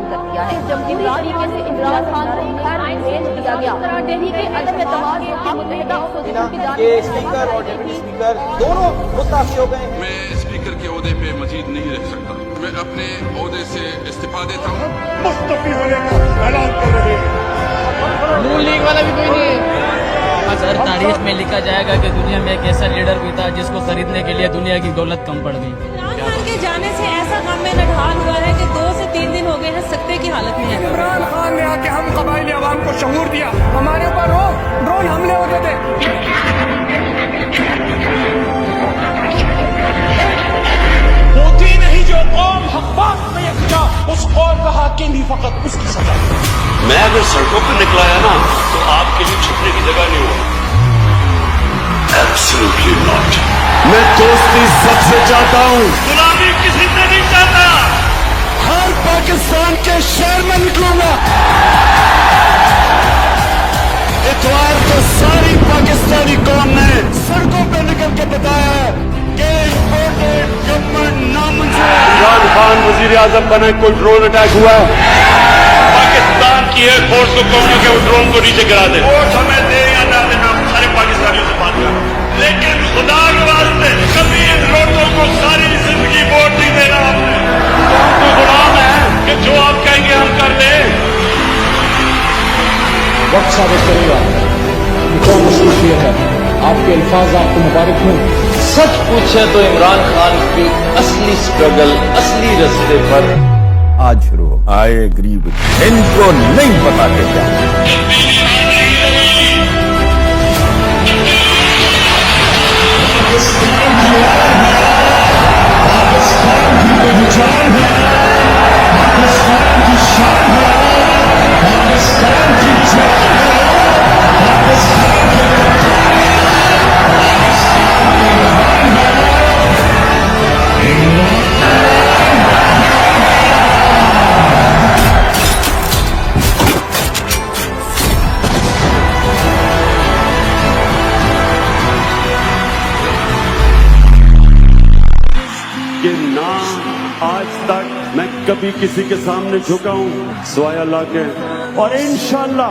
اعلان کر دیا ہے۔ عمران طریقے سے عمران خان کو گھر بھیج دیا گیا۔ دہلی کے عدم اعتماد کے متحدہ اپوزیشن کی جانب کہ اسپیکر اور ڈپٹی اسپیکر دونوں مستعفی ہو گئے۔ میں اسپیکر کے عہدے پہ مزید نہیں رہ سکتا، میں اپنے عہدے سے استعفا دیتا ہوں۔ مستعفی ہونے کا اعلان کر رہے ہیں۔ نون لیگ والا بھی کوئی نہیں ہے۔ سر تاریخ میں لکھا جائے گا کہ دنیا میں ایک ایسا لیڈر بھی تھا جس کو خریدنے کے لیے دنیا کی دولت کم پڑ گئی۔ عمران خان کے جانے سے ایسا غم میں نڈھال ہوا ہے کہ 2 سے 3 دن ہو گئے ہیں، سکتے کی حالت میں ہے۔ عمران خان نے آ کے ہم قبائلی عوام کو شعور دیا، ہمارے اوپر ڈرون حملے ہوتے تھے۔ ہوتی نہیں جو قوم حق بات میں یکجا، اس قوم کا حاکم ہی فقط اس کی سزا۔ میں اگر سڑکوں پہ نکلا ہے نا تو آپ کے لیے چھپنے کی جگہ نہیں ہوا۔ Absolutely not۔ میں دوستی سب سے چاہتا ہوں، غلامی کسی سے نہیں چاہتا۔ ہر پاکستان کے شہر میں نکلوں گا۔ اتوار کو ساری پاکستانی قوم نے سڑکوں پہ نکل کے بتایا ہے کہ گورنمنٹ نامنظور۔ عمران خان وزیر اعظم بنے، کوئی ڈرون اٹیک ہوا ہے، پاکستان کی ایئر فورس کو کہوں گا کہ وہ ڈرون کو نیچے گرا دے۔ ووٹ ہمیں دے یا نہ دے، میں سارے پاکستانیوں سے بات کروں، لیکن خدا کے واسطے کبھی ان لوگوں کو ساری زندگی ووٹ نہیں دینا۔ ہم نے تو غلام ہے کہ جو آپ کہیں گے ہم کر دیں۔ وقت ثابت کرے گا کہ کون مصروفیت ہے۔ آپ کے الفاظ آپ کو مبارک ہوں۔ سچ پوچھے تو عمران خان کی اصلی سٹرگل اصلی رستے پر آج شروع آئے غریب ان کو نہیں پتا کہ کیا کہ نہ آج تک میں کبھی کسی کے سامنے جھکا ہوں سوائے اللہ کے، اور انشاءاللہ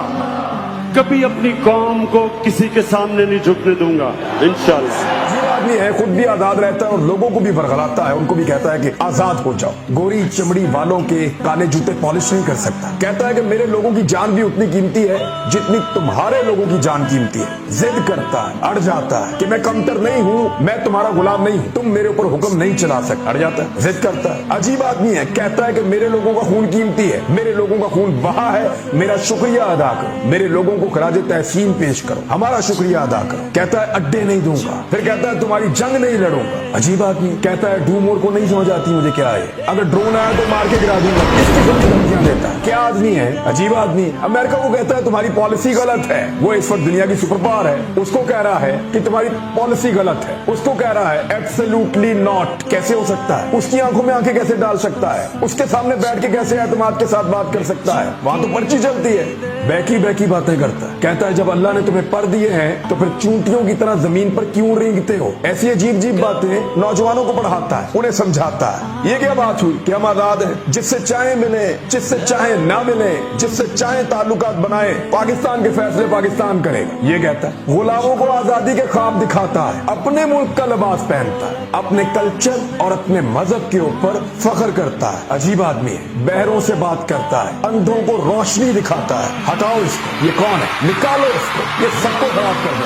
کبھی اپنی قوم کو کسی کے سامنے نہیں جھکنے دوں گا انشاءاللہ۔ یہ آدمی ہے خود بھی آزاد رہتا ہے اور لوگوں کو بھی برگلاتا ہے، ان کو بھی کہتا ہے کہ آزاد ہو جاؤ۔ گوری چمڑی والوں کے کالے جوتے پالش نہیں کر سکتا، کہتا ہے کہ میرے لوگوں کی جان بھی اتنی قیمتی ہے جتنی تمہارے لوگوں کی جان قیمتی ہے۔ ضد کرتا ہے، اڑ جاتا ہے کہ میں کمتر نہیں ہوں، میں تمہارا غلام نہیں ہوں، تم میرے اوپر حکم نہیں چلا سکتے، اڑ جاتا ہے، ضد کرتا ہے۔ عجیب آدمی ہے، کہتا ہے کہ میرے لوگوں کا خون قیمتی ہے، میرے لوگوں کا خون بہا ہے، میرا شکریہ ادا کرو، میرے لوگوں کو خراج تحسین پیش کرو، ہمارا شکریہ ادا کرو۔ کہتا ہے اڈے نہیں دوں گا، پھر کہتا ہے تمہاری جنگ نہیں لڑوں گا۔ عجیب آدمی، کہتا ہے ڈومور کو نہیں سمجھ آتی مجھے کیا ہے، اگر ڈرون آیا تو مار کے گرا دوں گا، اس قسم کی دھمکیاں دیتا ہے۔ کیا آدمی ہے، عجیب آدمی۔ امریکہ کو کہتا ہے تمہاری پالیسی غلط ہے، وہ اس وقت دنیا کی سپر پاور ہے، اس کو کہہ رہا ہے کہ تمہاری پالیسی غلط ہے، اس کو کہہ رہا ہے ایبسولوٹلی ناٹ۔ کیسے ہو سکتا ہے، اس کی آنکھوں میں آنکھیں کیسے ڈال سکتا ہے، اس کے سامنے بیٹھ کے کیسے اعتماد کے ساتھ بات کر سکتا ہے، وہاں تو پرچی چلتی ہے۔ بیکی بیکی باتیں کرتا ہے، کہتا ہے جب اللہ نے تمہیں پر دیے ہیں تو پھر چونٹیوں کی طرح زمین پر کیوں رینگتے ہو۔ ایسی عجیب عجیب باتیں نوجوانوں کو پڑھاتا ہے، انہیں سمجھاتا ہے۔ یہ کیا بات ہوئی کہ ہم آزاد ہیں، جس سے چاہیں ملیں، جس سے چاہیں نہ ملیں، جس سے چاہیں تعلقات بنائیں، پاکستان کے فیصلے پاکستان کرے گا، یہ کہتا ہے۔ غلاموں کو آزادی کے خواب دکھاتا ہے، اپنے ملک کا لباس پہنتا ہے، اپنے کلچر اور اپنے مذہب کے اوپر فخر کرتا ہے۔ عجیب آدمی ہے، بہروں سے بات کرتا ہے، اندھوں کو روشنی دکھاتا ہے۔ ہٹاؤ اس کو، یہ کون ہے، نکالو اس کو، یہ سب کو خراب کر دو۔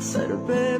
سر پہ